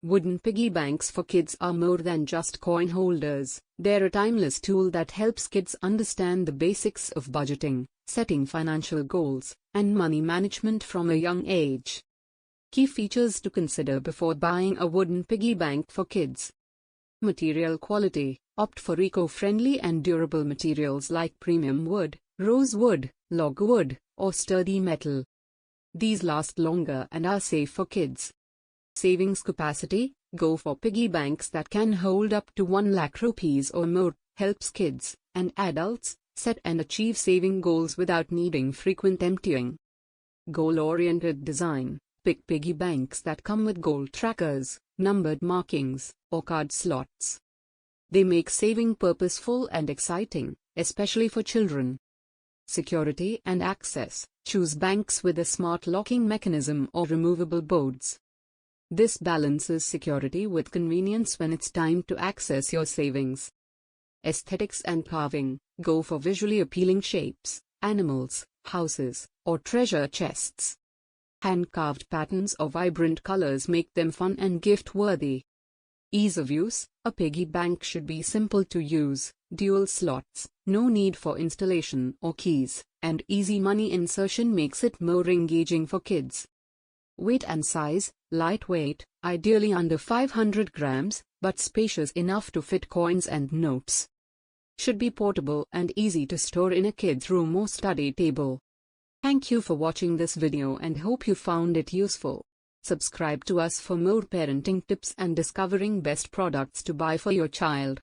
Wooden piggy banks for kids are more than just coin holders. They're a timeless tool that helps kids understand the basics of budgeting, setting financial goals, and money management from a young age. Key features to consider before buying a wooden piggy bank for kids. Material quality. Opt for eco-friendly and durable materials like premium wood, rosewood, logwood, or sturdy metal. These last longer and are safe for kids. Savings capacity. Go for piggy banks that can hold up to 1 lakh rupees or more. Helps kids and adults set and achieve saving goals without needing frequent emptying. Goal-oriented design. Pick piggy banks that come with goal trackers, numbered markings, or card slots. They make saving purposeful and exciting, especially for children. Security and access. Choose banks with a smart locking mechanism or removable boards. This balances security with convenience when it's time to access your savings. Aesthetics and carving. Go for visually appealing shapes, animals, houses, or treasure chests. Hand-carved patterns or vibrant colors make them fun and gift-worthy. Ease of use. A piggy bank should be simple to use, dual slots, no need for installation or keys, and easy money insertion makes it more engaging for kids. Weight and size. Lightweight, ideally under 500 grams, but spacious enough to fit coins and notes. Should be portable and easy to store in a kid's room or study table. Thank you for watching this video and hope you found it useful. Subscribe to us for more parenting tips and discovering best products to buy for your child.